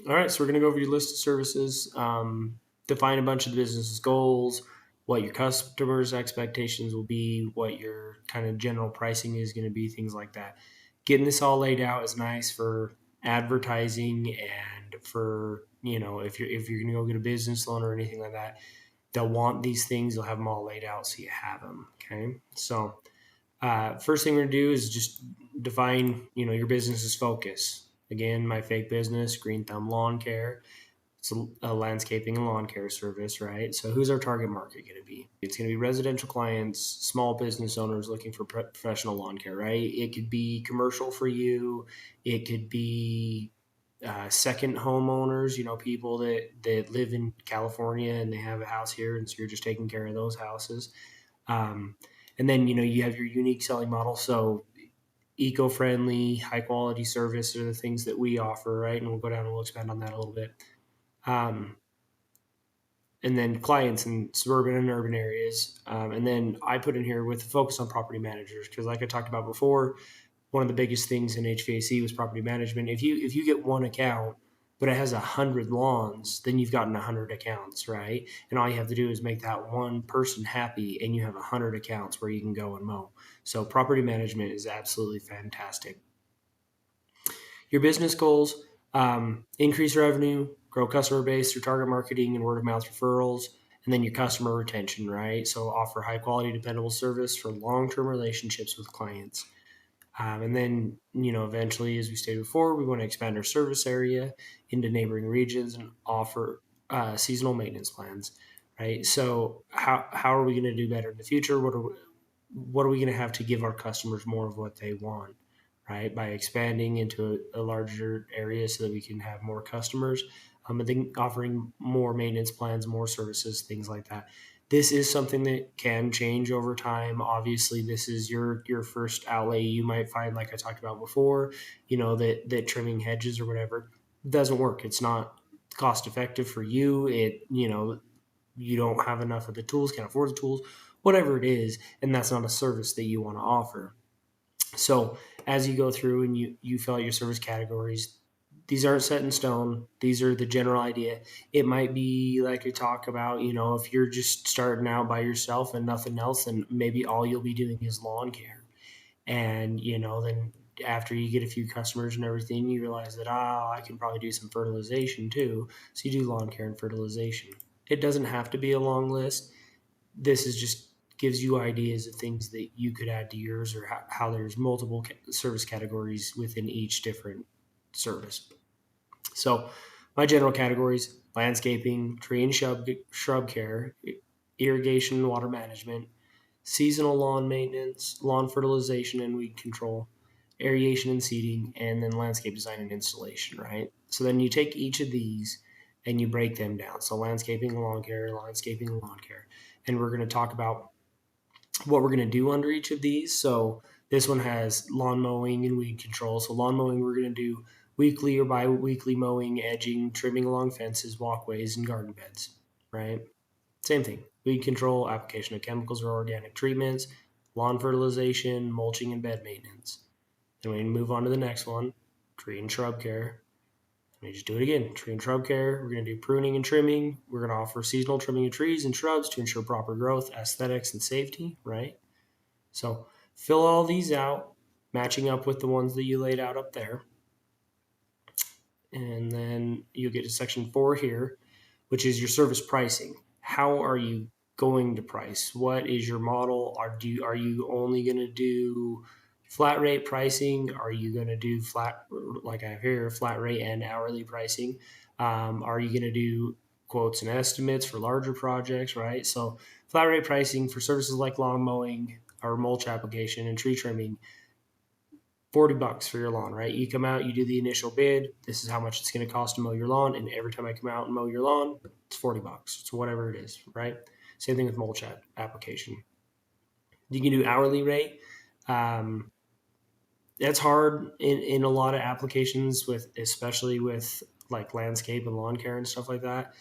All right, so we're going to go over your list of services, define a bunch of the business's goals, what your customers' expectations will be, what your kind of general pricing is going to be, things like that. Getting this all laid out is nice for advertising and for, if you're going to go get a business loan or anything like that, they'll want these things. You'll have them all laid out so you have them. Okay, so first thing we're gonna do is just define, your business's focus. Again, my fake business, Green Thumb Lawn Care. It's a landscaping and lawn care service, right? So who's our target market going to be? It's going to be residential clients, small business owners looking for professional lawn care, right? It could be commercial for you. It could be second homeowners, people that live in California and they have a house here, and so you're just taking care of those houses. Um, and then, you have your unique selling model. So eco-friendly, high-quality service are the things that we offer, right? And we'll go down and we'll expand on that a little bit. And then clients in suburban and urban areas. And then I put in here with a focus on property managers because, like I talked about before, one of the biggest things in HVAC was property management. If you get one account, but it has 100 lawns, then you've gotten 100 accounts, right? And all you have to do is make that one person happy, and you have 100 accounts where you can go and mow. So property management is absolutely fantastic. Your business goals: increase revenue, grow customer base through target marketing and word of mouth referrals, and then your customer retention, right? So offer high quality, dependable service for long-term relationships with clients. And then, eventually, as we stated before, we want to expand our service area into neighboring regions and offer seasonal maintenance plans, right? So how are we going to do better in the future? What are we going to have to give our customers more of what they want, right? By expanding into a larger area so that we can have more customers, and then offering more maintenance plans, more services, things like that. This is something that can change over time. Obviously, this is your first outlay. You might find, like I talked about before, that trimming hedges or whatever doesn't work. It's not cost effective for you. You don't have enough of the tools, can't afford the tools, whatever it is, and that's not a service that you want to offer. So as you go through and you fill out your service categories, these aren't set in stone. These are the general idea. It might be like we talk about, if you're just starting out by yourself and nothing else, then maybe all you'll be doing is lawn care. And, then after you get a few customers and everything, you realize that, I can probably do some fertilization too. So you do lawn care and fertilization. It doesn't have to be a long list. This is just gives you ideas of things that you could add to yours, or how there's multiple service categories within each different service. So my general categories: landscaping, tree and shrub care, irrigation and water management, seasonal lawn maintenance, lawn fertilization and weed control, aeration and seeding, and then landscape design and installation, right? So then you take each of these and you break them down. So landscaping and lawn care, landscaping and lawn care. And we're going to talk about what we're going to do under each of these. So this one has lawn mowing and weed control. So lawn mowing, we're going to do weekly or bi-weekly mowing, edging, trimming along fences, walkways, and garden beds, right? Same thing. Weed control, application of chemicals or organic treatments, lawn fertilization, mulching, and bed maintenance. Then we move on to the next one: tree and shrub care. Let me just do it again. Tree and shrub care. We're going to do pruning and trimming. We're going to offer seasonal trimming of trees and shrubs to ensure proper growth, aesthetics, and safety, right? So fill all these out, matching up with the ones that you laid out up there. And then you'll get to section 4 here, which is your service pricing. How are you going to price? What is your model? Are you only going to do flat rate pricing? Are you going to do flat, like I have here, flat rate and hourly pricing? Are you going to do quotes and estimates for larger projects, right? So flat rate pricing for services like lawn mowing or mulch application and tree trimming, $40 for your lawn, right? You come out, you do the initial bid. This is how much it's going to cost to mow your lawn. And every time I come out and mow your lawn, it's $40. It's whatever it is, right? Same thing with mulch application. You can do hourly rate. That's hard in a lot of applications, especially with like landscape and lawn care and stuff like that.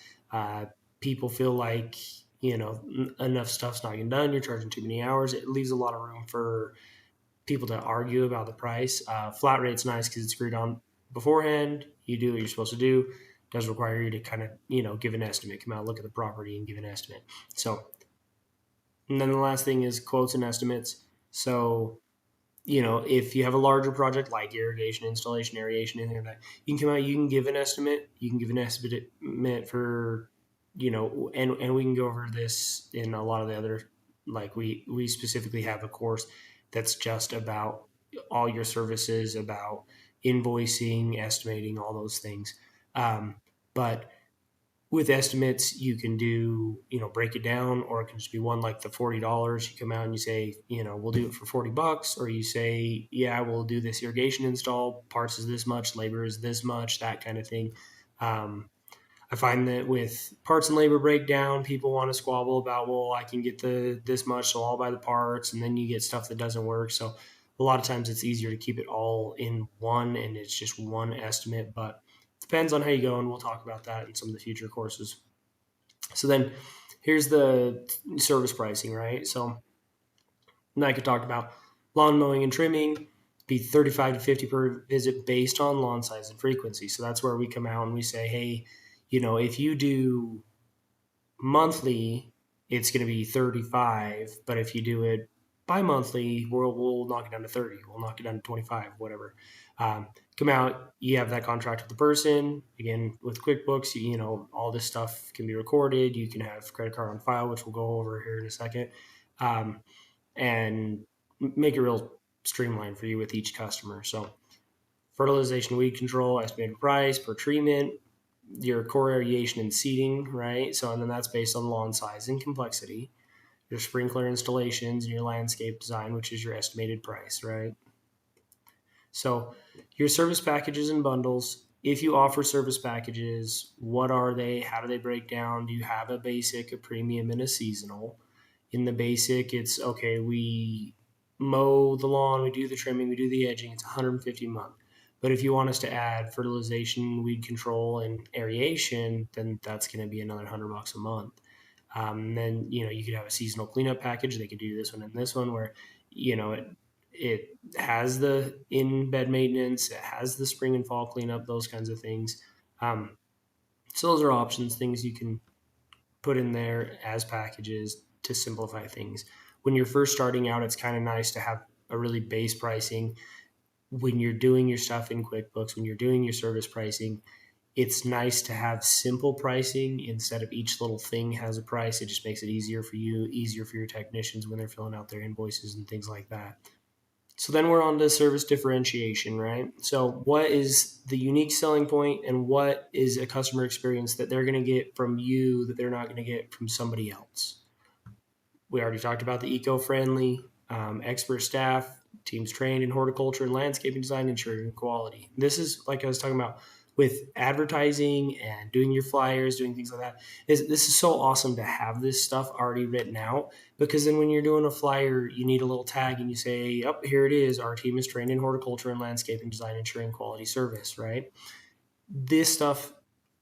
People feel like, enough stuff's not getting done. You're charging too many hours. It leaves a lot of room for people to argue about the price. Flat rate's nice because it's agreed on beforehand. You do what you're supposed to do. does require you to kind of, give an estimate, come out, look at the property and give an estimate. So, and then the last thing is quotes and estimates. So, if you have a larger project like irrigation, installation, aeration, anything like that, you can come out, you can give an estimate, for, and we can go over this in a lot of the other, like we specifically have a course that's just about all your services, about invoicing, estimating, all those things. But with estimates, you can do, break it down, or it can just be one like the $40. You come out and you say, we'll do it for $40, or you say, yeah, we'll do this irrigation install. Parts is this much, labor is this much, that kind of thing. I find that with parts and labor breakdown, people want to squabble about, well, I can get this much, so I'll buy the parts, and then you get stuff that doesn't work. So a lot of times it's easier to keep it all in one, and it's just one estimate, but depends on how you go, and we'll talk about that in some of the future courses. So then here's the service pricing, right? So like I talked about, lawn mowing and trimming, be 35 to 50 per visit based on lawn size and frequency. So that's where we come out and we say, hey, if you do monthly, it's going to be 35, but if you do it bi-monthly, we'll knock it down to 30. We'll knock it down to 25, whatever. Come out, you have that contract with the person. Again, with QuickBooks, all this stuff can be recorded. You can have credit card on file, which we'll go over here in a second, and make it real streamlined for you with each customer. So fertilization, weed control, estimated price per treatment, your core aeration and seeding, right? So, and then that's based on lawn size and complexity, your sprinkler installations, and your landscape design, which is your estimated price, right? So your service packages and bundles, if you offer service packages, what are they? How do they break down? Do you have a basic, a premium, and a seasonal? In the basic, it's okay, we mow the lawn, we do the trimming, we do the edging, it's $150 a month. But if you want us to add fertilization, weed control, and aeration, then that's going to be another $100 a month. Then, you could have a seasonal cleanup package. They could do this one and this one where, it has the in-bed maintenance, it has the spring and fall cleanup, those kinds of things. So those are options, things you can put in there as packages to simplify things. When you're first starting out, it's kind of nice to have a really base pricing. When you're doing your stuff in QuickBooks, when you're doing your service pricing, it's nice to have simple pricing instead of each little thing has a price. It just makes it easier for you, easier for your technicians when they're filling out their invoices and things like that. So then we're on to service differentiation, right? So what is the unique selling point, and what is a customer experience that they're going to get from you that they're not going to get from somebody else? We already talked about the eco-friendly, expert staff, teams trained in horticulture and landscaping design, ensuring quality. This is like I was talking about with advertising and doing your flyers, doing things like that. This is so awesome to have this stuff already written out, because then when you're doing a flyer, you need a little tag and you say, oh, here it is. Our team is trained in horticulture and landscaping design, ensuring quality service, right? This stuff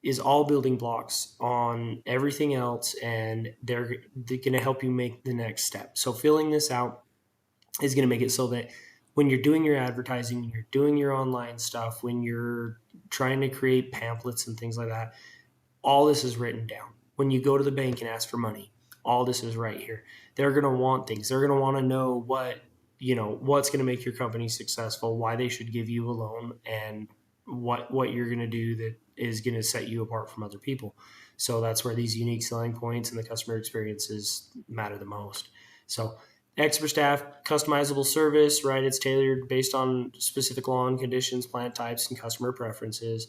is all building blocks on everything else, and they're going to help you make the next step. So filling this out is going to make it so that when you're doing your advertising, when you're doing your online stuff, when you're trying to create pamphlets and things like that, all this is written down. When you go to the bank and ask for money, all this is right here. They're going to want things. They're going to want to know what's going to make your company successful, why they should give you a loan, and what you're going to do that is going to set you apart from other people. So that's where these unique selling points and the customer experiences matter the most. So expert staff, customizable service, right? It's tailored based on specific lawn conditions, plant types, and customer preferences.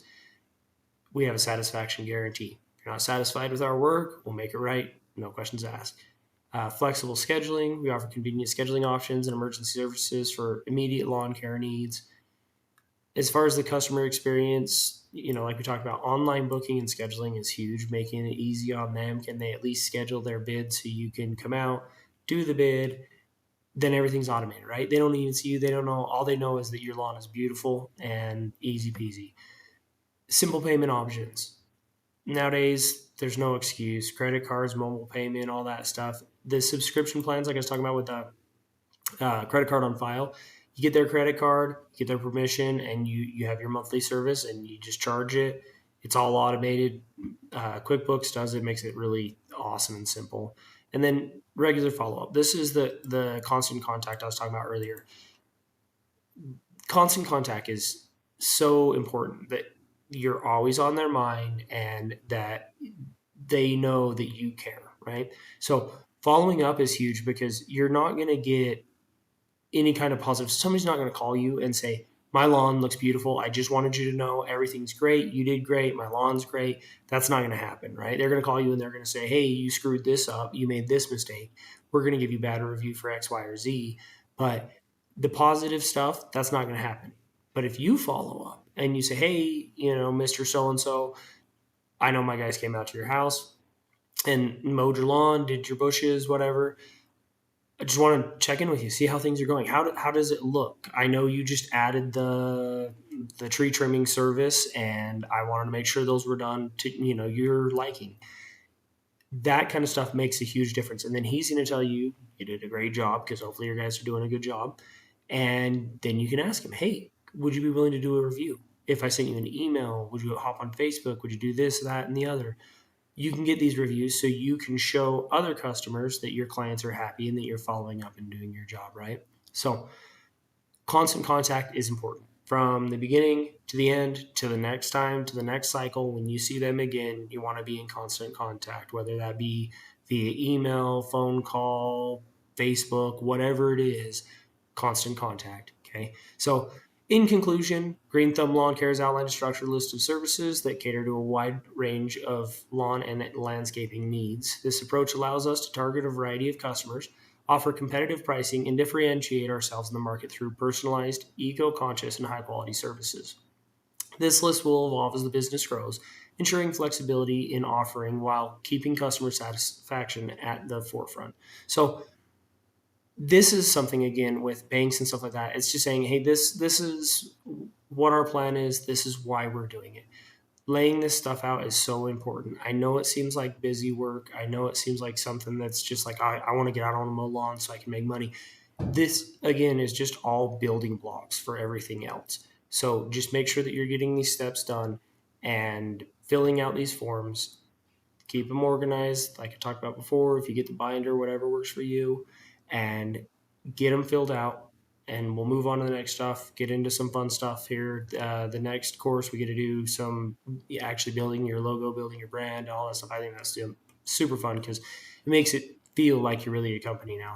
We have a satisfaction guarantee. If you're not satisfied with our work, we'll make it right. No questions asked. Flexible scheduling. We offer convenient scheduling options and emergency services for immediate lawn care needs. As far as the customer experience, like we talked about, online booking and scheduling is huge, making it easy on them. Can they at least schedule their bid so you can come out, do the bid, then everything's automated, right? They don't even see you. They don't know. All they know is that your lawn is beautiful and easy peasy. Simple payment options. Nowadays, there's no excuse. Credit cards, mobile payment, all that stuff. The subscription plans, like I was talking about with the credit card on file, you get their credit card, you get their permission, and you have your monthly service, and you just charge it. It's all automated. QuickBooks does it, makes it really awesome and simple. And then regular follow up. This is the constant contact I was talking about earlier. Constant contact is so important that you're always on their mind and that they know that you care, right? So following up is huge because you're not going to get any kind of positive. Somebody's not going to call you and say, my lawn looks beautiful. I just wanted you to know everything's great. You did great. My lawn's great. That's not going to happen, right? They're going to call you and they're going to say, hey, you screwed this up. You made this mistake. We're going to give you a bad review for X, Y, or Z. But the positive stuff, that's not going to happen. But if you follow up and you say, hey, Mr. So-and-so, I know my guys came out to your house and mowed your lawn, did your bushes, whatever. I just want to check in with you, see how things are going. How does it look? I know you just added the tree trimming service, and I wanted to make sure those were done to your liking. That kind of stuff makes a huge difference. And then he's going to tell you you did a great job because hopefully your guys are doing a good job. And then you can ask him, hey, would you be willing to do a review? If I sent you an email, would you hop on Facebook? Would you do this, that, and the other? You can get these reviews so you can show other customers that your clients are happy and that you're following up and doing your job, right? So constant contact is important from the beginning to the end, to the next time, to the next cycle. When you see them again, you want to be in constant contact, whether that be via email, phone call, Facebook, whatever it is, constant contact. Okay. So in conclusion, Green Thumb Lawn Care's outlined a structured list of services that cater to a wide range of lawn and landscaping needs. This approach allows us to target a variety of customers, offer competitive pricing, and differentiate ourselves in the market through personalized, eco-conscious, and high-quality services. This list will evolve as the business grows, ensuring flexibility in offering while keeping customer satisfaction at the forefront. So this is something, again, with banks and stuff like that. It's just saying, hey, this is what our plan is. This is why we're doing it. Laying this stuff out is so important. I know it seems like busy work. I know it seems like something that's just like, I want to get out on a mow lawn so I can make money. This, again, is just all building blocks for everything else. So just make sure that you're getting these steps done and filling out these forms. Keep them organized, like I talked about before. If you get the binder, whatever works for you, and get them filled out, and we'll move on to the next stuff, get into some fun stuff here. The next course, we get to do some actually building your logo, building your brand, all that stuff. I think that's super fun because it makes it feel like you're really a company now.